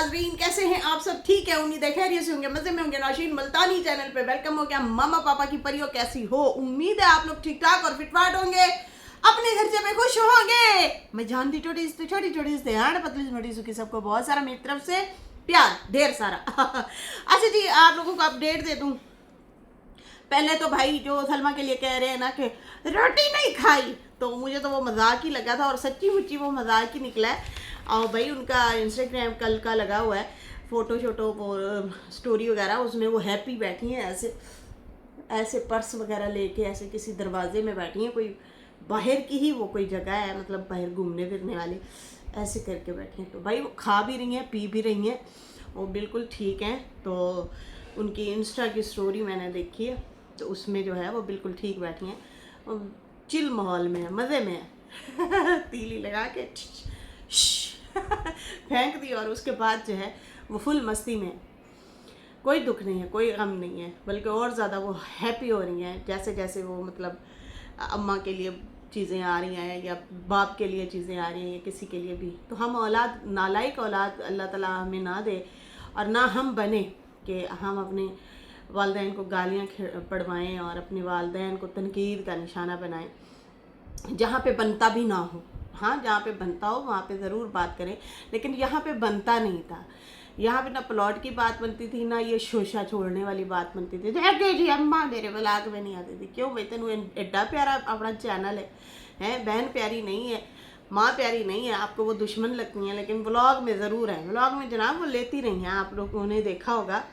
नाजरीन, कैसे हैं आप सब? ठीक है, उम्मीद है खैरियत से होंगे, मजे में होंगे। नौशीन मुल्तानी चैनल पे वेलकम हो गया। मामा पापा की परियों कैसी हो? उम्मीद है आप लोग ठीक ठाक और फिटफाट होंगे, अपने खर्चे में खुश होंगे। मैं जानती छोटी छोटी पतली मोटी सुखी, सबको बहुत सारा मेरी तरफ से प्यार, ढेर सारा। अच्छा जी, आप लोगों को अपडेट दे दूं। पहले तो भाई जो सलमा के लिए कह रहे हैं ना कि रोटी नहीं खाई, तो मुझे तो वो मजाक ही लगा था और सच्ची मुच्ची वो मजाक ही निकला है। और भाई उनका इंस्टाग्राम कल का लगा हुआ है, फ़ोटो शोटो स्टोरी वगैरह, उसमें वो हैप्पी बैठी हैं, ऐसे ऐसे पर्स वगैरह लेके ऐसे किसी दरवाजे में बैठी हैं, कोई बाहर की ही वो कोई जगह है, मतलब बाहर घूमने फिरने वाली, ऐसे करके बैठी हैं। तो भाई वो खा भी रही हैं, पी भी रही हैं, वो बिल्कुल ठीक हैं। तो उनकी इंस्टा की स्टोरी मैंने देखी है, तो उसमें जो है वो बिल्कुल ठीक बैठी हैं, चिल माहौल में है, मज़े में है। तीली लगा के फेंक दी और उसके बाद जो है वो फुल मस्ती में, कोई दुख नहीं है, कोई गम नहीं है, बल्कि और ज़्यादा वो हैप्पी हो रही हैं। जैसे जैसे वो मतलब अम्मा के लिए चीज़ें आ रही हैं या बाप के लिए चीज़ें आ रही हैं या किसी के लिए भी, तो हम औलाद, नालायक औलाद अल्लाह ताला हमें ना दे और ना हम बने कि हम अपने वालिदैन को गालियाँ पड़वाएँ और अपने वालिदैन को तनकीद का निशाना बनाएं, जहाँ पे बनता भी ना हो। हाँ, जहाँ पे बनता हो वहाँ पे ज़रूर बात करें, लेकिन यहाँ पे बनता नहीं था। यहाँ पे ना प्लॉट की बात बनती थी, ना ये शोशा छोड़ने वाली बात बनती थी। जय जी अम्मा मेरे व्लॉग में नहीं आती थी। क्यों भाई, तेनू एड्डा प्यारा अपना चैनल है, बहन प्यारी नहीं है, माँ प्यारी नहीं है, आपको वो दुश्मन लगती हैं, लेकिन व्लॉग में ज़रूर है। व्लॉग में जनाब वो लेती रही हैं, आप लोगों ने देखा होगा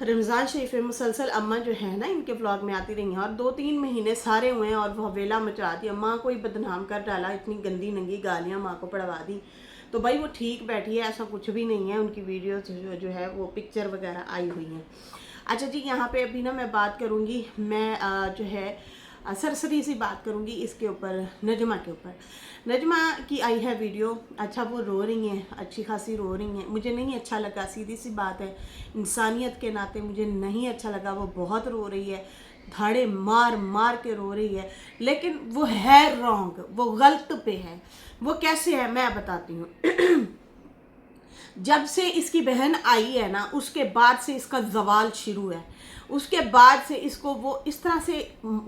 रमज़ान शरीफ में मुसलसल अम्मा जो है ना इनके व्लॉग में आती रही हैं, और 2-3 महीने सारे हुए हैं और वह हवेला मचा दिया, माँ को ही बदनाम कर डाला, इतनी गंदी नंगी गालियाँ माँ को पढ़वा दी। तो भाई वो ठीक बैठी है, ऐसा कुछ भी नहीं है। उनकी वीडियो जो है वो पिक्चर वगैरह आई हुई हैं। अच्छा जी, यहाँ पे अभी ना मैं बात करूँगी, मैं जो है सरसरी सी बात करूँगी इसके ऊपर, नजमा के ऊपर। नजमा की आई है वीडियो, अच्छा वो रो रही हैं, अच्छी खासी रो रही हैं, मुझे नहीं अच्छा लगा, सीधी सी बात है, इंसानियत के नाते मुझे नहीं अच्छा लगा। वो बहुत रो रही है, धाड़े मार मार के रो रही है, लेकिन वो है रॉन्ग, वो गलत पे है। वो कैसे है मैं बताती हूँ। जब से इसकी बहन आई है ना, उसके बाद से इसका जवाल शुरू है। उसके बाद से इसको वो इस तरह से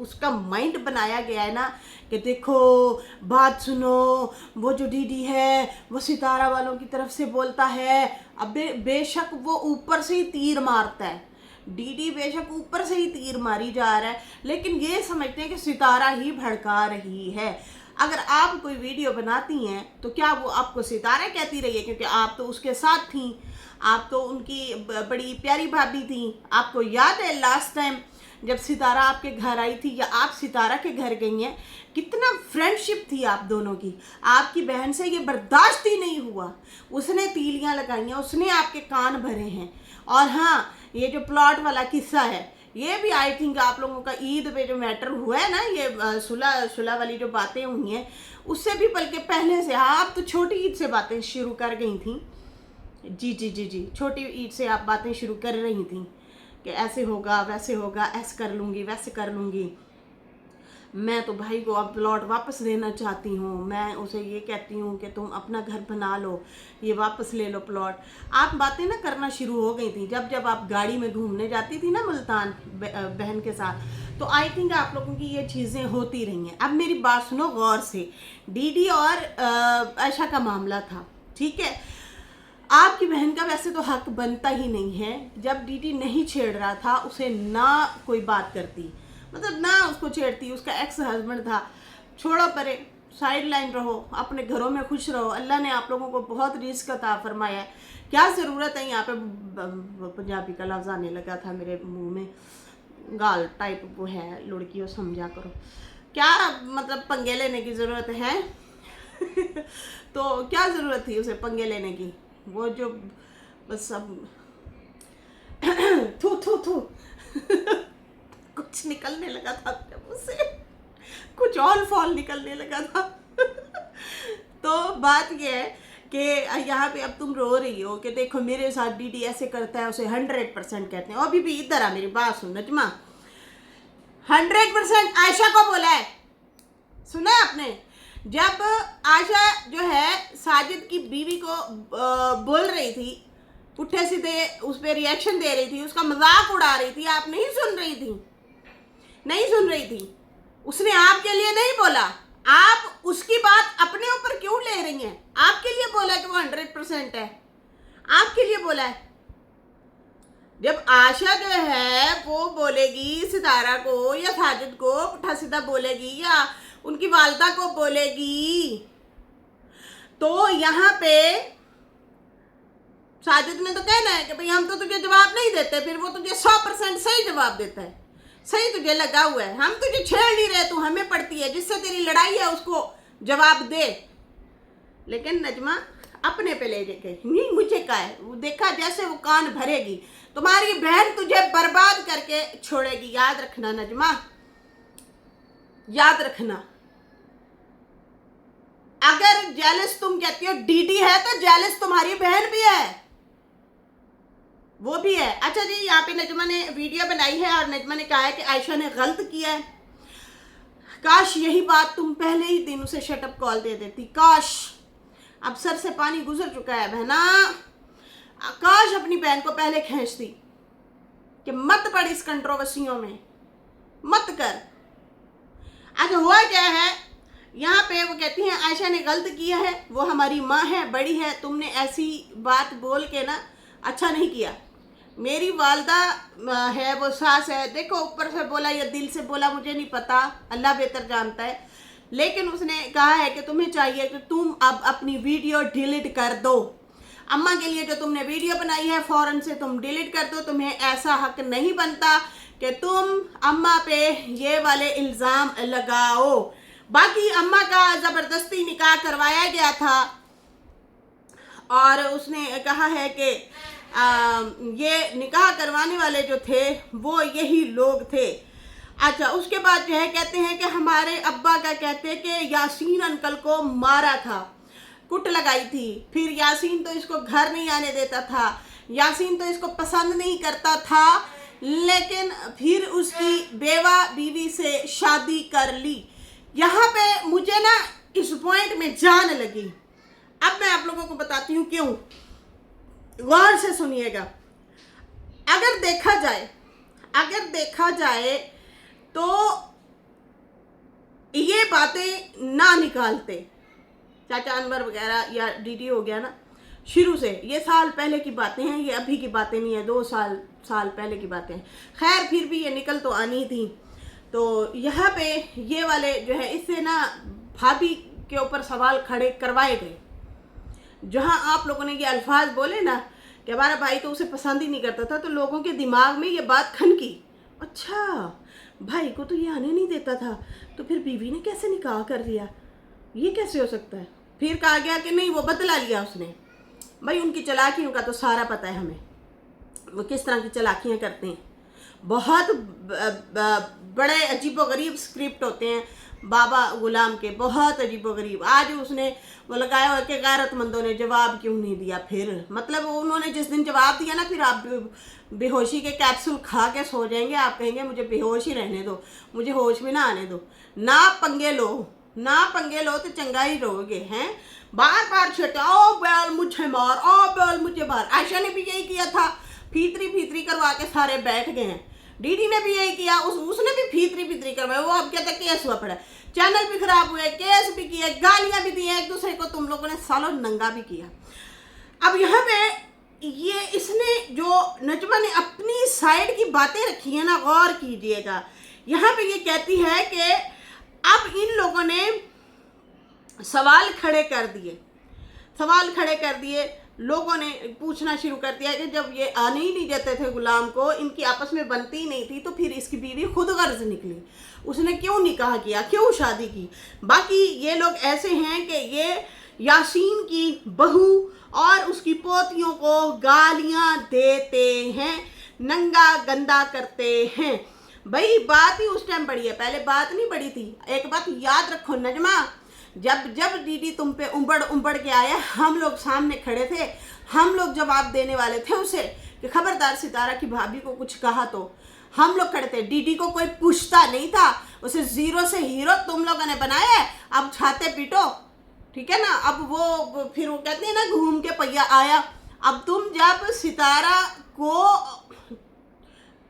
उसका माइंड बनाया गया है ना कि देखो बात सुनो, वो जो दीदी है वो सितारा वालों की तरफ से बोलता है। अब बेशक वो ऊपर से ही तीर मारता है, डीडी बेशक ऊपर से ही तीर मारी जा रहा है, लेकिन ये समझते हैं कि सितारा ही भड़का रही है। अगर आप कोई वीडियो बनाती हैं तो क्या वो आपको सितारा कहती रही है? क्योंकि आप तो उसके साथ थी, आप तो उनकी बड़ी प्यारी भाभी थी। आपको याद है लास्ट टाइम जब सितारा आपके घर आई थी या आप सितारा के घर गई हैं, कितना फ्रेंडशिप थी आप दोनों की। आपकी बहन से ये बर्दाश्त ही नहीं हुआ, उसने तीलियां लगाई हैं, उसने आपके कान भरे हैं। और हाँ, ये जो प्लॉट वाला किस्सा है, ये भी आई थिंक आप लोगों का ईद पे जो मैटर हुआ है ना, ये सुलह वाली जो बातें हुई हैं, उससे भी बल्कि पहले से, हाँ आप तो छोटी ईद से बातें शुरू कर गई थी। जी, छोटी ईद से आप बातें शुरू कर रही थी कि ऐसे होगा, वैसे होगा, ऐसे कर लूँगी, वैसे कर लूँगी। मैं तो भाई को अब प्लॉट वापस लेना चाहती हूँ। मैं उसे ये कहती हूँ कि तुम अपना घर बना लो, ये वापस ले लो प्लॉट। आप बातें ना करना शुरू हो गई थी जब आप गाड़ी में घूमने जाती थी ना मुल्तान बहन के साथ, तो आई थिंक आप लोगों की ये चीज़ें होती रही हैं। अब मेरी बात सुनो गौर से। डीडी और आयशा का मामला था, ठीक है, आपकी बहन का वैसे तो हक बनता ही नहीं है। जब डीडी नहीं छेड़ रहा था उसे ना कोई बात करती, मतलब ना उसको छेड़ती, उसका एक्स हस्बैंड था। छोड़ो परे, साइड लाइन रहो, अपने घरों में खुश रहो। अल्लाह ने आप लोगों को बहुत रिस्क अता फरमाया है, क्या ज़रूरत है यहाँ पे पंजाबी का लफ्ज़ आने लगा था मेरे मुंह में, गाल टाइप वो है, लुड़कियों समझा करो, क्या मतलब पंगे लेने की ज़रूरत है? तो क्या ज़रूरत थी उसे पंगे लेने की? वो जो बस अब थू कुछ निकलने लगा था मुझसे, कुछ और फॉल निकलने लगा था। तो बात ये है कि यहाँ पे अब तुम रो रही हो कि देखो मेरे साथ डीडी ऐसे करता है, उसे 100% कहते हैं। अभी भी इधर आ, मेरी बात सुन नजमा, 100% आयशा को बोला है, सुना है आपने? जब आशा जो है साजिद की बीवी को बोल रही थी, पुट्ठे सीधे उस पर रिएक्शन दे रही थी, उसका मजाक उड़ा रही थी, आप नहीं सुन रही थी, नहीं सुन रही थी। उसने आपके लिए नहीं बोला, आप उसकी बात अपने ऊपर क्यों ले रही हैं? आपके लिए बोला कि वो 100% है, आपके लिए बोला है। जब आशा जो है वो बोलेगी सितारा को या साजिद को, पुट्ठा सीधा बोलेगी या उनकी वालदा को बोलेगी, तो यहाँ पे साजिद ने तो कहना है कि भाई हम तो तुझे जवाब नहीं देते, फिर वो तुझे 100% सही जवाब देता है, सही तुझे लगा हुआ है, हम तुझे छेड़ नहीं रहे, तू हमें पड़ती है, जिससे तेरी लड़ाई है उसको जवाब दे। लेकिन नजमा अपने पे ले गई, नहीं मुझे क्या है, वो देखा जैसे वो कान भरेगी, तुम्हारी बहन तुझे बर्बाद करके छोड़ेगी, याद रखना नजमा, याद रखना। अगर जेलस तुम कहती हो डीडी है तो जेलस तुम्हारी बहन भी है, वो भी है। अच्छा जी, यहाँ पे नजमा ने वीडियो बनाई है और नजमा ने कहा है कि आयशा ने गलत किया है, काश यही बात तुम पहले ही दिन उसे शटअप कॉल दे देती, काश। अब सर से पानी गुजर चुका है बहना, काश अपनी बहन को पहले खींचती कि मत पड़ इस कंट्रोवर्सियों में, मत कर। आज हुआ क्या है, यहाँ पे वो कहती हैं आयशा ने गलत किया है, वो हमारी माँ है, बड़ी है, तुमने ऐसी बात बोल के ना अच्छा नहीं किया। मेरी वालदा है, वो सास है, देखो ऊपर से बोला या दिल से बोला मुझे नहीं पता, अल्लाह बेहतर जानता है, लेकिन उसने कहा है कि तुम्हें चाहिए कि तुम अब अपनी वीडियो डिलीट कर दो, अम्मा के लिए जो तुमने वीडियो बनाई है फ़ौरन से तुम डिलीट कर दो, तुम्हें ऐसा हक नहीं बनता कि तुम अम्मा पे ये वाले इल्ज़ाम लगाओ। बाकी अम्मा का ज़बरदस्ती निकाह करवाया गया था और उसने कहा है कि ये निकाह करवाने वाले जो थे वो यही लोग थे। अच्छा, उसके बाद जो है कहते हैं कि हमारे अब्बा का कहते हैं कि यासीन अंकल को मारा था, कुट लगाई थी, फिर यासीन तो इसको घर नहीं आने देता था, यासीन तो इसको पसंद नहीं करता था, लेकिन फिर उसकी बेवा बीवी से शादी कर ली। यहाँ पे मुझे ना इस पॉइंट में जान लगी, अब मैं आप लोगों को बताती हूँ क्यों, गौर से सुनिएगा। अगर देखा जाए तो ये बातें ना निकालते चाचा अनवर वगैरह या डीडी हो गया ना, शुरू से ये साल पहले की बातें हैं, ये अभी की बातें नहीं है, 2 साल पहले की बातें हैं। खैर फिर भी ये निकल तो आनी थी। तो यहाँ पे ये वाले जो है इससे ना भाभी के ऊपर सवाल खड़े करवाए गए, जहाँ आप लोगों ने ये अल्फाज बोले ना कि हमारा भाई तो उसे पसंद ही नहीं करता था, तो लोगों के दिमाग में ये बात खनकी, अच्छा भाई को तो ये आने नहीं देता था, तो फिर बीवी ने कैसे निकाह कर दिया, ये कैसे हो सकता है। फिर कहा गया कि नहीं वो बदला लिया उसने। भाई उनकी चालाकियों का तो सारा पता है हमें, वो किस तरह की चालाकियाँ करते हैं। बहुत बड़े अजीबोगरीब स्क्रिप्ट होते हैं बाबा गुलाम के, बहुत अजीबोगरीब। आज उसने वो लगाया हुआ कि गैरतमंदों ने जवाब क्यों नहीं दिया, फिर मतलब उन्होंने जिस दिन जवाब दिया ना, फिर आप बेहोशी के कैप्सूल खा के सो जाएंगे, आप कहेंगे मुझे बेहोश ही रहने दो, मुझे होश में ना आने दो। ना पंगे लो तो चंगा ही रहोगे हैं। बार बार छेटा, ओ बैल मुझे मार, ओ बैल मुझे मार। आयशा ने भी यही किया था, फीतरी करवा के सारे बैठ गए हैं। डीडी ने भी यही किया, उसने भी फीतरी करवाया, वो अब कहता केस हुआ पड़ा, चैनल भी खराब हुए, केस भी किए, गालियां भी दी एक दूसरे को, तुम लोगों ने सालों नंगा भी किया। अब यहाँ पे ये इसने जो नजमा ने अपनी साइड की बातें रखी है ना, गौर कीजिएगा। यहाँ पे ये कहती है कि अब इन लोगों ने सवाल खड़े कर दिए, लोगों ने पूछना शुरू कर दिया कि जब ये आने ही नहीं देते थे गुलाम को, इनकी आपस में बनती ही नहीं थी, तो फिर इसकी बीवी खुद गर्ज निकली, उसने क्यों निकाह किया, क्यों शादी की। बाकी ये लोग ऐसे हैं कि ये यासीन की बहू और उसकी पोतियों को गालियां देते हैं, नंगा गंदा करते हैं। भाई बात ही उस टाइम बड़ी है, पहले बात नहीं बड़ी थी। एक बात याद रखो नजमा, जब दीदी तुम पे उम्बड़ के आया, हम लोग सामने खड़े थे, हम लोग जवाब देने वाले थे उसे कि खबरदार सितारा की भाभी को कुछ कहा तो हम लोग खड़े थे, डीडी को कोई पूछता नहीं था, उसे जीरो से हीरो तुम लोगों ने बनाया है, अब छाते पीटो, ठीक है ना। अब वो फिर वो कहते हैं ना घूम के पहिया आया। अब तुम जब सितारा को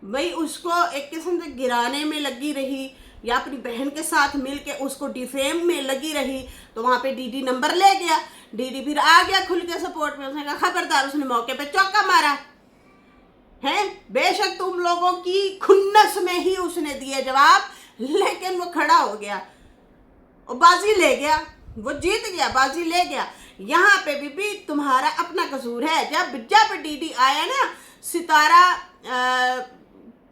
भाई उसको एक किस्म से गिराने में लगी रही या अपनी बहन के साथ मिलके उसको डिफेम में लगी रही, तो वहां पे डीडी नंबर ले गया। डीडी फिर आ गया खुल के सपोर्ट में, उसने कहा खबरदार, उसने मौके पे चौका मारा है। बेशक तुम लोगों की खुन्नस में ही उसने दिए जवाब, लेकिन वो खड़ा हो गया और बाजी ले गया, वो जीत गया, बाजी ले गया। यहाँ पे भी तुम्हारा अपना कसूर है। जब जब डीडी आया ना सितारा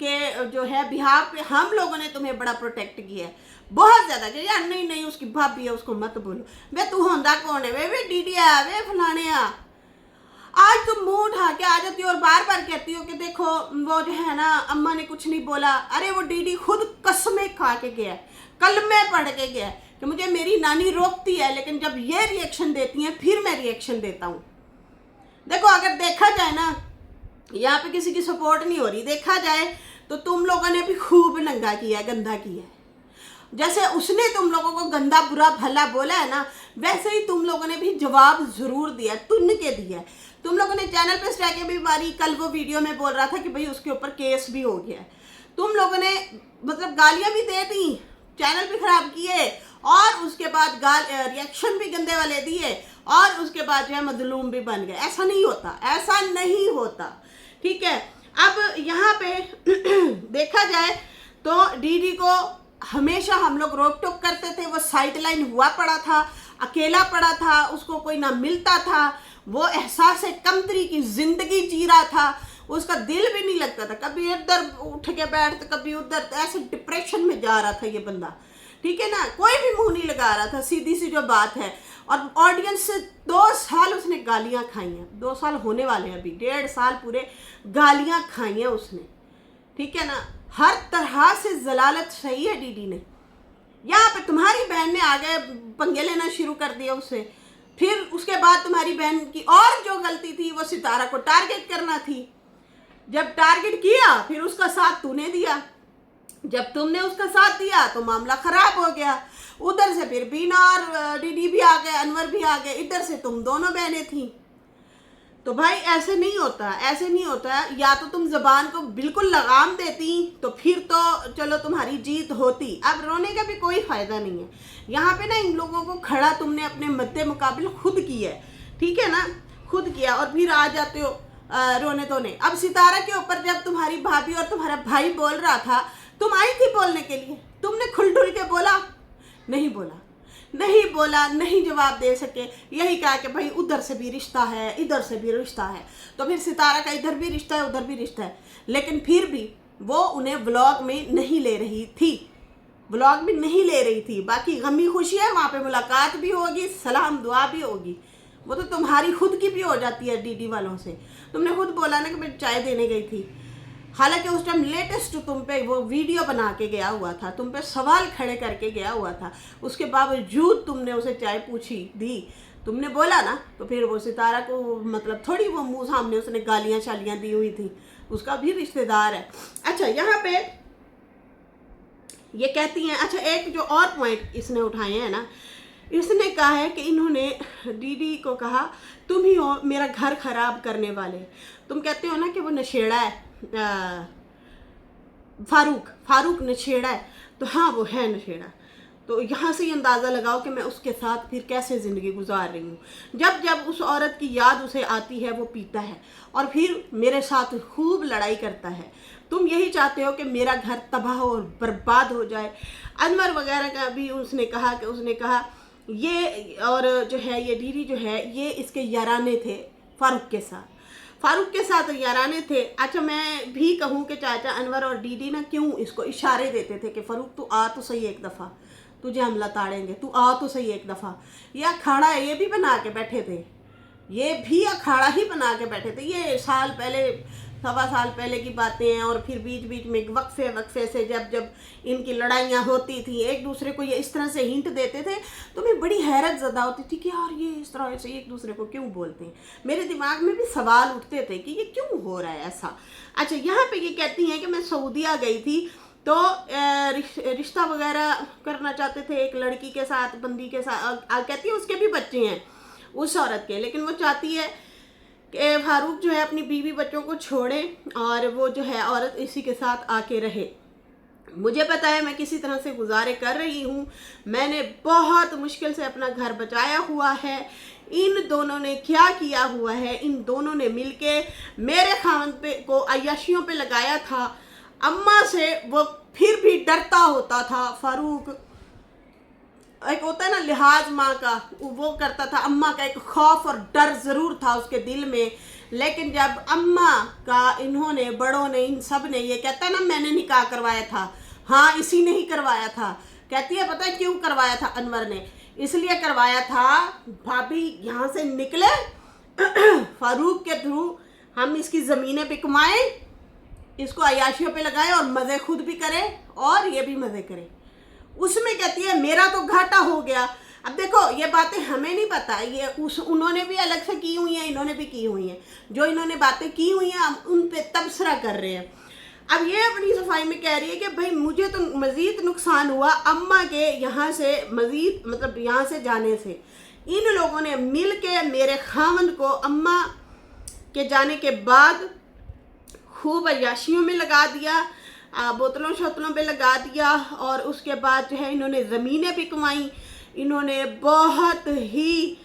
के जो है बिहार पे, हम लोगों ने तुम्हें बड़ा प्रोटेक्ट किया है, बहुत ज्यादा कि यार नहीं नहीं उसकी भाभी है उसको मत बोलो, वे तू होंदा कौन है, वे डीडी आ, वे फलाने आ। आज तुम मुंह उठा के आ जाती हो और बार बार कहती हो कि देखो वो जो है ना अम्मा ने कुछ नहीं बोला। अरे वो डीडी खुद कसमें खा के गया, कलमे पढ़ के गया कि मुझे मेरी नानी रोकती है, लेकिन जब ये रिएक्शन देती हैं फिर मैं रिएक्शन देता हूँ। देखो अगर देखा जाए ना, यहाँ पे किसी की सपोर्ट नहीं हो रही, देखा जाए तो तुम लोगों ने भी खूब नंगा किया, गंदा किया है। जैसे उसने तुम लोगों को गंदा बुरा भला बोला है ना, वैसे ही तुम लोगों ने भी जवाब जरूर दिया, तुन के दिया। तुम लोगों ने चैनल पे स्ट्राइक भी मारी, कल वो वीडियो में बोल रहा था कि भाई उसके ऊपर केस भी हो गया है। तुम लोगों ने मतलब गालियां भी दे दी, चैनल भी खराब किए, और उसके बाद रिएक्शन भी गंदे वाले दिए, और उसके बाद जो है मजलूम भी बन गए। ऐसा नहीं होता, ऐसा नहीं होता, ठीक है। अब यहाँ पे देखा जाए तो डीडी को हमेशा हम लोग रोक टोक करते थे, वो साइडलाइन हुआ पड़ा था, अकेला पड़ा था, उसको कोई ना मिलता था, वो एहसास कमतरी की जिंदगी जी रहा था, उसका दिल भी नहीं लगता था, कभी इधर उठ के बैठ तो कभी उधर, ऐसे डिप्रेशन में जा रहा था ये बंदा, ठीक है ना। कोई भी मुंह नहीं लगा रहा था, सीधी सी जो बात है। और ऑडियंस से 2 साल उसने गालियां खाई हैं, 2 साल होने वाले हैं अभी, 1.5 साल पूरे गालियां खाई हैं उसने, ठीक है ना। हर तरह से जलालत सही है डीडी ने। यहाँ पे तुम्हारी बहन ने आगे पंगे लेना शुरू कर दिया उससे, फिर उसके बाद तुम्हारी बहन की और जो गलती थी वो सितारा को टारगेट करना थी। जब टारगेट किया फिर उसका साथ तूने दिया, जब तुमने उसका साथ दिया तो मामला खराब हो गया। उधर से फिर बीना और डीडी भी आ गए, अनवर भी आ गए, इधर से तुम दोनों बहनें थी। तो भाई ऐसे नहीं होता, ऐसे नहीं होता। या तो तुम जबान को बिल्कुल लगाम देती तो फिर तो चलो तुम्हारी जीत होती। अब रोने का भी कोई फायदा नहीं है। यहाँ पे ना इन लोगों को खड़ा तुमने अपने मद्दे मुकाबिल खुद किया है, ठीक है ना, खुद किया, और फिर आ जाते हो रोने धोने। अब सितारा के ऊपर जब तुम्हारी भाभी और तुम्हारा भाई बोल रहा था, तुम आई थी बोलने के लिए, तुमने खुल के बोला? नहीं बोला, नहीं बोला, नहीं जवाब दे सके। यही कहा कि भाई उधर से भी रिश्ता है, इधर से भी रिश्ता है, तो फिर सितारा का इधर भी रिश्ता है, उधर भी रिश्ता है। लेकिन फिर भी वो उन्हें व्लॉग में नहीं ले रही थी, व्लॉग में नहीं ले रही थी। बाकी गमी खुशी है, वहाँ पे मुलाकात भी होगी, सलाम दुआ भी होगी, वो तो तुम्हारी खुद की भी हो जाती है डीडी वालों से। तुमने खुद बोला ना कि मैं चाय देने गई थी, हालांकि उस टाइम लेटेस्ट तुम पे वो वीडियो बना के गया हुआ था, तुम पे सवाल खड़े करके गया हुआ था, उसके बावजूद तुमने उसे चाय पूछी दी, तुमने बोला ना, तो फिर वो सितारा को मतलब थोड़ी वो मुंह सामने उसने गालियां शालियां दी हुई थी, उसका भी रिश्तेदार है। अच्छा यहाँ पे ये कहती हैं, अच्छा एक जो और पॉइंट इसने उठाए हैं ना, इसने कहा है कि इन्होंने डीडी को कहा तुम ही हो मेरा घर खराब करने वाले। तुम कहते हो ना कि वो नशेड़ा है, फारूक नशेड़ा है, तो हाँ वो है नशेड़ा। तो यहाँ से ये अंदाज़ा लगाओ कि मैं उसके साथ फिर कैसे ज़िंदगी गुजार रही हूँ। जब जब उस औरत की याद उसे आती है वो पीता है और फिर मेरे साथ खूब लड़ाई करता है। तुम यही चाहते हो कि मेरा घर तबाह और बर्बाद हो जाए। अनवर वगैरह का भी उसने कहा ये, और जो है ये डीडी जो है ये इसके याराने थे फारूक के साथ याराने थे। अच्छा मैं भी कहूँ कि चाचा अनवर और डीडी ना क्यों इसको इशारे देते थे कि फारूक तू आ तो सही एक दफ़ा, तुझे हम लताड़ेंगे, तू आ तो सही एक दफ़ा। ये अखाड़ा है, ये भी बना के बैठे थे, ये भी अखाड़ा ही बना के बैठे थे। ये साल पहले सवा साल पहले की बातें हैं। और फिर बीच बीच में वक्फे से जब जब इनकी लड़ाइयाँ होती थी, एक दूसरे को ये इस तरह से हिंट देते थे, तो मैं बड़ी हैरत ज़दा होती थी कि यार ये इस तरह से एक दूसरे को क्यों बोलते हैं। मेरे दिमाग में भी सवाल उठते थे कि ये क्यों हो रहा है ऐसा। अच्छा, यहाँ पे ये कहती हैं कि मैं सऊदीया गई थी, तो रिश्ता वगैरह करना चाहते थे एक लड़की के साथ, बंदी के साथ। कहती है उसके भी बच्चे हैं उस औरत के, लेकिन वो चाहती है कि फारूक जो है अपनी बीवी बच्चों को छोड़े और वो जो है औरत इसी के साथ आके रहे। मुझे पता है मैं किसी तरह से गुजारे कर रही हूँ, मैंने बहुत मुश्किल से अपना घर बचाया हुआ है। इन दोनों ने क्या किया हुआ है, इन दोनों ने मिलके मेरे खामन पे को अय्याशियों पे लगाया था। अम्मा से वो फिर भी डरता होता था। फारूक एक होता है ना लिहाज माँ का, वो करता था। अम्मा का एक खौफ और डर ज़रूर था उसके दिल में। लेकिन जब अम्मा का इन्होंने, बड़ों ने, इन सब ने, ये कहता है ना मैंने निकाह करवाया था, हाँ इसी ने ही करवाया था। कहती है पता है क्यों करवाया था अनवर ने? इसलिए करवाया था भाभी यहाँ से निकले फारूक के थ्रू हम इसकी ज़मीनें बिकवाएं, इसको अयाशियों पे लगाएं और मज़े खुद भी करें और ये भी मज़े करें। उसमें कहती है मेरा तो घाटा हो गया। अब देखो ये बातें हमें नहीं पता, ये उन्होंने भी अलग से की हुई हैं, इन्होंने भी की हुई हैं। जो इन्होंने बातें की हुई हैं हम उन पे तबसरा कर रहे हैं। अब ये अपनी सफाई में कह रही है कि भाई मुझे तो मज़ीद नुकसान हुआ अम्मा के यहाँ से, मज़ीद मतलब यहाँ से जाने से। इन लोगों ने मिल के मेरे खामन को अम्मा के जाने के बाद खूब अय्याशियों में लगा दिया, बोतलों शोतलों पे लगा दिया। और उसके बाद जो है इन्होंने ज़मीनें बिकवाई। इन्होंने बहुत ही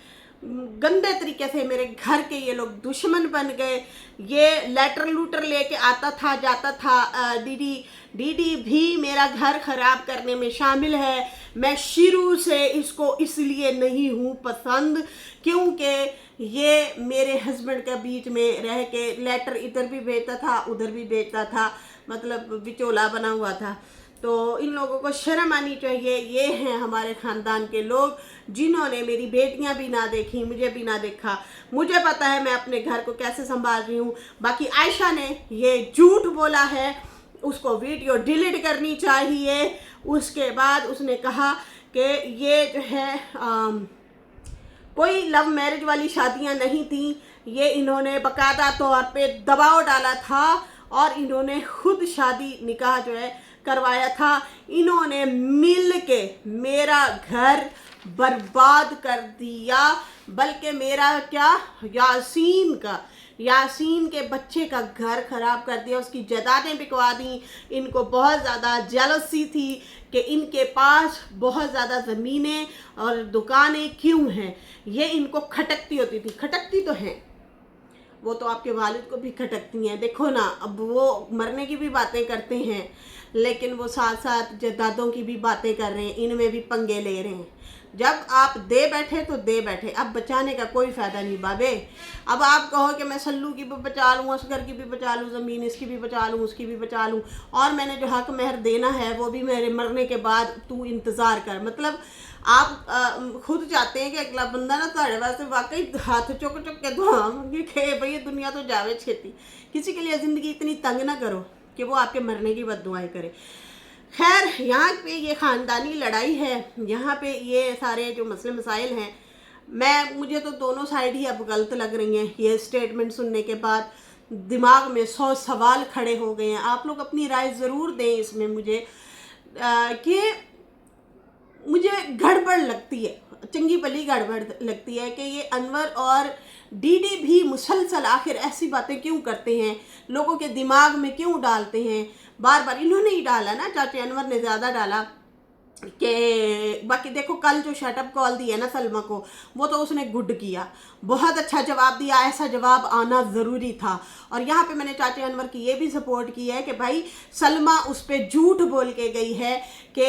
गंदे तरीके से मेरे घर के ये लोग दुश्मन बन गए। ये लेटर लूटर लेके आता था जाता था। दीदी भी मेरा घर ख़राब करने में शामिल है। मैं शुरू से इसको इसलिए नहीं हूँ पसंद क्योंकि ये मेरे हस्बैंड के बीच में रह के लेटर इधर भी भेजता था उधर भी भेजता था, मतलब विचोला बना हुआ था। तो इन लोगों को शर्म आनी चाहिए। ये हैं हमारे ख़ानदान के लोग जिन्होंने मेरी बेटियां भी ना देखी, मुझे भी ना देखा। मुझे पता है मैं अपने घर को कैसे संभाल रही हूँ। बाकी आयशा ने ये झूठ बोला है, उसको वीडियो डिलीट करनी चाहिए। उसके बाद उसने कहा कि ये जो है कोई लव मैरिज वाली शादियाँ नहीं थी, ये इन्होंने बाकायदा तौर पे दबाव डाला था और इन्होंने खुद शादी निकाह जो है करवाया था। इन्होंने मिल के मेरा घर बर्बाद कर दिया, बल्कि मेरा क्या यासीन के बच्चे का घर ख़राब कर दिया, उसकी जायदादें बिकवा दी। इनको बहुत ज़्यादा जेलसी थी कि इनके पास बहुत ज़्यादा ज़मीनें और दुकानें क्यों हैं। ये इनको खटकती होती थी, खटकती तो हैं, वो तो आपके वालिद को भी खटकती हैं। देखो ना, अब वो मरने की भी बातें करते हैं, लेकिन वो साथ साथ जायदादों की भी बातें कर रहे हैं, इनमें भी पंगे ले रहे हैं। जब आप दे बैठे तो दे बैठे, अब बचाने का कोई फ़ायदा नहीं बाबे। अब आप कहो कि मैं सल्लू की भी बचा लूँ, असगर की भी बचा लूँ, ज़मीन इसकी भी बचा लूँ, उसकी भी बचा लूँ, और मैंने जो हक महर देना है वो भी मेरे मरने के बाद तू इंतज़ार कर। मतलब आप खुद चाहते हैं कि अगला बंदा ना तुम्हारे वास्ते वाकई हाथ चुक के दुआ मांगे कि भाई ये दुनिया तो जावे छेती। किसी के लिए ज़िंदगी इतनी तंग ना करो कि वो आपके मरने की बद्दुआएं करे। खैर, यहाँ पे ये ख़ानदानी लड़ाई है, यहाँ पे ये सारे जो मसले मसाइल हैं, मुझे तो दोनों साइड ही अब गलत लग रही हैं। ये स्टेटमेंट सुनने के बाद दिमाग में 100 सवाल खड़े हो गए हैं। आप लोग अपनी राय ज़रूर दें इसमें मुझे, कि मुझे गड़बड़ लगती है, चंगी भली गड़बड़ लगती है कि ये अनवर और डीडी भी मुसलसल आखिर ऐसी बातें क्यों करते हैं, लोगों के दिमाग में क्यों डालते हैं। बार बार इन्होंने ही डाला ना, चाचे अनवर ने ज़्यादा डाला कि बाकी देखो कल जो शटअप कॉल दी है ना सलमा को, वो तो उसने गुड किया, बहुत अच्छा जवाब दिया, ऐसा जवाब आना ज़रूरी था। और यहाँ पे मैंने चाचे अनवर की ये भी सपोर्ट की है कि भाई सलमा उस पर झूठ बोल के गई है कि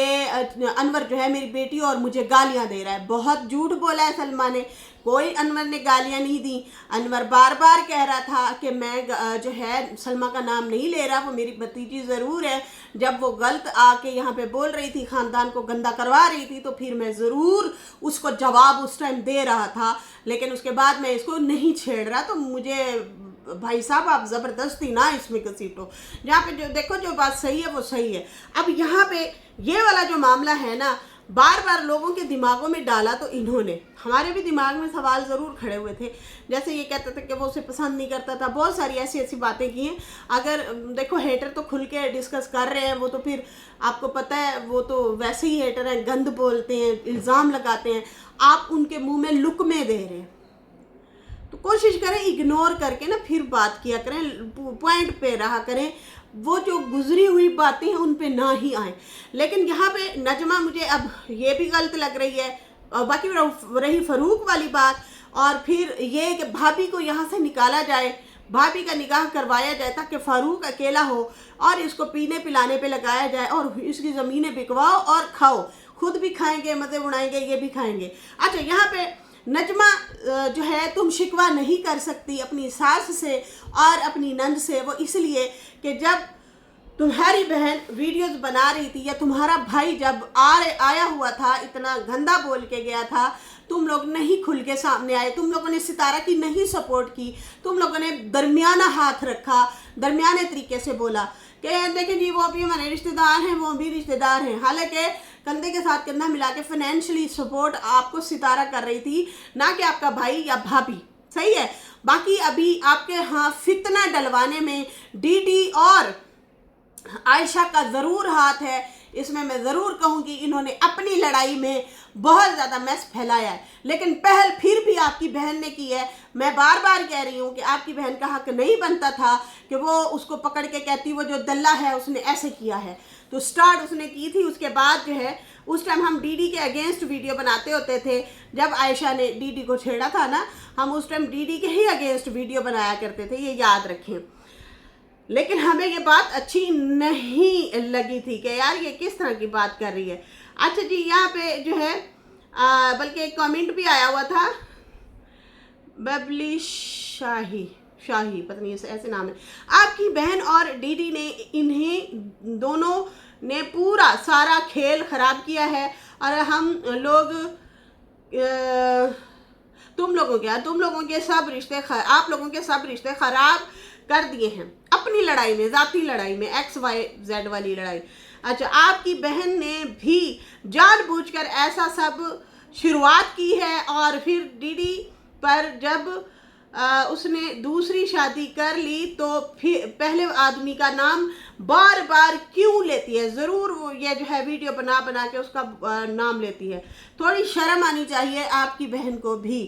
अनवर जो है मेरी बेटी और मुझे गालियाँ दे रहा है। बहुत झूठ बोला है सलमा ने, कोई अनवर ने गालियाँ नहीं दी। अनवर बार बार कह रहा था कि मैं जो है सलमा का नाम नहीं ले रहा, वो मेरी भतीजी ज़रूर है। जब वो गलत आके यहाँ पे बोल रही थी, ख़ानदान को गंदा करवा रही थी, तो फिर मैं ज़रूर उसको जवाब उस टाइम दे रहा था, लेकिन उसके बाद मैं इसको नहीं छेड़ रहा। तो मुझे भाई साहब आप ज़बरदस्ती ना इसमें घसीटो, जहाँ पे जो देखो जो बात सही है वो सही है। अब यहाँ पे ये वाला जो मामला है ना, बार बार लोगों के दिमागों में डाला, तो इन्होंने हमारे भी दिमाग में सवाल ज़रूर खड़े हुए थे। जैसे ये कहते थे कि वो उसे पसंद नहीं करता था, बहुत सारी ऐसी ऐसी बातें की हैं। अगर देखो हेटर तो खुल के डिस्कस कर रहे हैं, वो तो फिर आपको पता है वो तो वैसे ही हेटर हैं, गंद बोलते हैं, इल्ज़ाम लगाते हैं, आप उनके मुंह में लुकमे दे रहे हैं। तो कोशिश करें इग्नोर करके ना फिर बात किया करें, पॉइंट पे रहा करें, वो जो गुजरी हुई बातें हैं उन पे ना ही आए। लेकिन यहाँ पे नजमा मुझे अब ये भी गलत लग रही है, और बाकी रही फ़ारूक वाली बात, और फिर ये कि भाभी को यहाँ से निकाला जाए, भाभी का निकाह करवाया जाए ताकि फ़ारूक अकेला हो और इसको पीने पिलाने पे लगाया जाए और इसकी ज़मीनें बिकवाओ और खाओ, खुद भी खाएंगे, मज़े उड़ाएंगे, ये भी खाएंगे। अच्छा, यहाँ पे नजमा जो है तुम शिकवा नहीं कर सकती अपनी सास से और अपनी नंद से, वो इसलिए कि जब तुम्हारी बहन वीडियोस बना रही थी या तुम्हारा भाई जब आया हुआ था, इतना गंदा बोल के गया था, तुम लोग नहीं खुल के सामने आए, तुम लोगों ने सितारा की नहीं सपोर्ट की, तुम लोगों ने दरमियाना हाथ रखा, दरमियाने तरीके से बोला कि देखें जी वो भी हमारे रिश्तेदार हैं, वो भी रिश्तेदार हैं। हालांकि कंधे के साथ कंधा मिला के फाइनेंशियली सपोर्ट आपको सितारा कर रही थी, ना कि आपका भाई या भाभी, सही है। बाकी अभी आपके यहाँ फितना डलवाने में डीडी और आयशा का ज़रूर हाथ है, इसमें मैं ज़रूर कहूँगी इन्होंने अपनी लड़ाई में बहुत ज़्यादा मैस फैलाया है, लेकिन पहल फिर भी आपकी बहन ने की है। मैं बार बार कह रही हूँ कि आपकी बहन का हक नहीं बनता था कि वो उसको पकड़ के कहती वो जो दल्ला है उसने ऐसे किया है। तो स्टार्ट उसने की थी, उसके बाद जो है उस टाइम हम डीडी के अगेंस्ट वीडियो बनाते होते थे। जब आयशा ने डीडी को छेड़ा था ना, हम उस टाइम डीडी के ही अगेंस्ट वीडियो बनाया करते थे, ये याद रखें। लेकिन हमें ये बात अच्छी नहीं लगी थी कि यार ये किस तरह की बात कर रही है। अच्छा जी, यहाँ पे जो है बल्कि एक कमेंट भी आया हुआ था, बबली शाही पता नहीं ऐसे नाम है। आपकी बहन और डीडी ने इन्हें दोनों ने पूरा सारा खेल खराब किया है और हम लोग तुम लोगों के सब रिश्ते आप लोगों के सब रिश्ते खराब कर दिए हैं अपनी लड़ाई में, ज़ाती लड़ाई में, XYZ वाली लड़ाई। अच्छा, आपकी बहन ने भी जानबूझकर ऐसा सब शुरुआत की है और फिर डीडी पर जब उसने दूसरी शादी कर ली तो फिर पहले आदमी का नाम बार बार क्यों लेती है, ज़रूर वो ये जो है वीडियो बना के उसका नाम लेती है। थोड़ी शर्म आनी चाहिए आपकी बहन को भी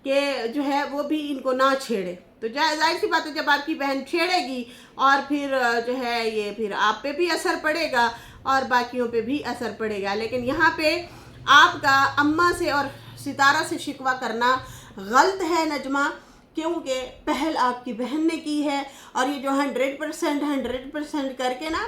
कि जो है वो भी इनको ना छेड़े। तो जाहिर सी बात है जब आपकी बहन छेड़ेगी और फिर जो है ये फिर आप पे भी असर पड़ेगा और बाकियों पे भी असर पड़ेगा। लेकिन यहाँ पे आपका अम्मा से और सितारा से शिकवा करना गलत है नजमा, क्योंकि पहल आपकी बहन ने की है और ये जो 100% करके ना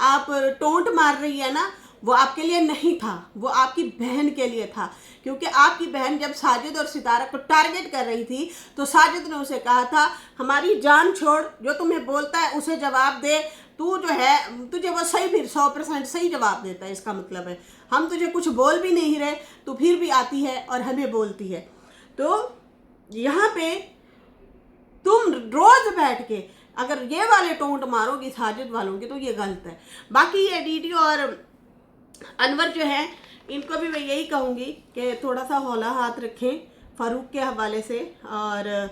आप टोंट मार रही है ना, वो आपके लिए नहीं था, वो आपकी बहन के लिए था। क्योंकि आपकी बहन जब साजिद और सितारा को टारगेट कर रही थी तो साजिद ने उसे कहा था हमारी जान छोड़, जो तुम्हें बोलता है उसे जवाब दे, तू जो है तुझे वो सही फिर 100% सही जवाब देता है। इसका मतलब है हम तुझे कुछ बोल भी नहीं रहे, तो फिर भी आती है और हमें बोलती है। तो यहाँ पे तुम रोज बैठ के अगर ये वाले टोंट मारोगी साजिद वालों के तो ये गलत है। बाकी ये डीडी और अनवर जो है इनको भी मैं यही कहूँगी कि थोड़ा सा हौला हाथ रखें फ़ारूक के हवाले से। और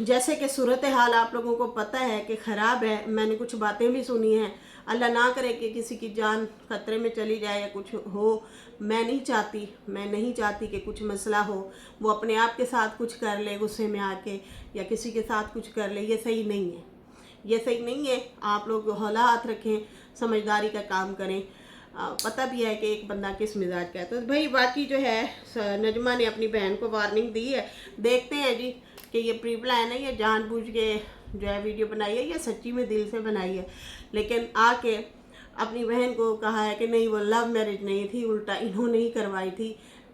जैसे कि सूरत हाल आप लोगों को पता है कि ख़राब है, मैंने कुछ बातें भी सुनी हैं, अल्लाह ना करे कि किसी की जान ख़तरे में चली जाए या कुछ हो। मैं नहीं चाहती कि कुछ मसला हो, वो अपने आप के साथ कुछ कर ले गुस्से में आके या किसी के साथ कुछ कर ले, ये सही नहीं है। आप लोग हौला हाथ रखें, समझदारी का काम करें। पता भी है कि एक बंदा किस मिजाज का है। तो भाई बाकी जो है नजमा ने अपनी बहन को वार्निंग दी है, देखते हैं जी कि ये प्री प्लान है, ये जानबूझ के जो है वीडियो बनाई है या सच्ची में दिल से बनाई है। लेकिन आके अपनी बहन को कहा है कि नहीं वो लव मैरिज नहीं थी, उल्टा इन्होंने ही करवाई थी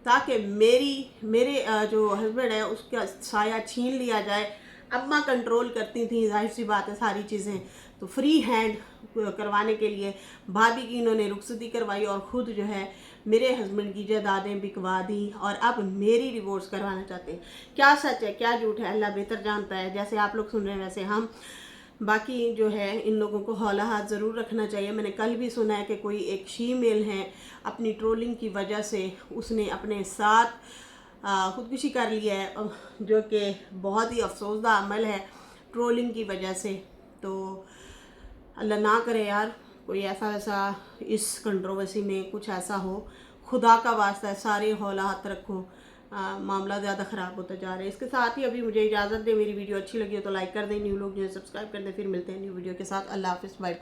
ताकि मेरे जो हस्बैंड है उसका साया छीन लिया जाए। अम्मा कंट्रोल करती थी, जाहिर सी बात है सारी चीज़ें, तो फ्री हैंड करवाने के लिए भाभी की इन्होंने रुखसती करवाई और ख़ुद जो है मेरे हस्बैंड की जायदादें बिकवा दी और अब मेरी डिवोर्स करवाना चाहते हैं। क्या सच है क्या झूठ है अल्लाह बेहतर जानता है। जैसे आप लोग सुन रहे हैं वैसे हम, बाकी जो है इन लोगों को हौला हाथ ज़रूर रखना चाहिए। मैंने कल भी सुना है कि कोई एक शीमेल है, अपनी ट्रोलिंग की वजह से उसने अपने साथ खुदकुशी कर लिया है, जो कि बहुत ही अफसोसदा अमल है ट्रोलिंग की वजह से। तो अल्लाह ना करे यार कोई ऐसा वैसा इस कंट्रोवर्सी में कुछ ऐसा हो, खुदा का वास्ता है सारे हौला हाथ रखो, मामला ज़्यादा ख़राब होता जा रहा है। इसके साथ ही अभी मुझे इजाज़त दे, मेरी वीडियो अच्छी लगी हो तो लाइक कर दें, न्यू लोग जो है सब्सक्राइब कर दें। फिर मिलते हैं न्यू वीडियो के साथ। अल्लाह हाफ़िज़, बाय बाय।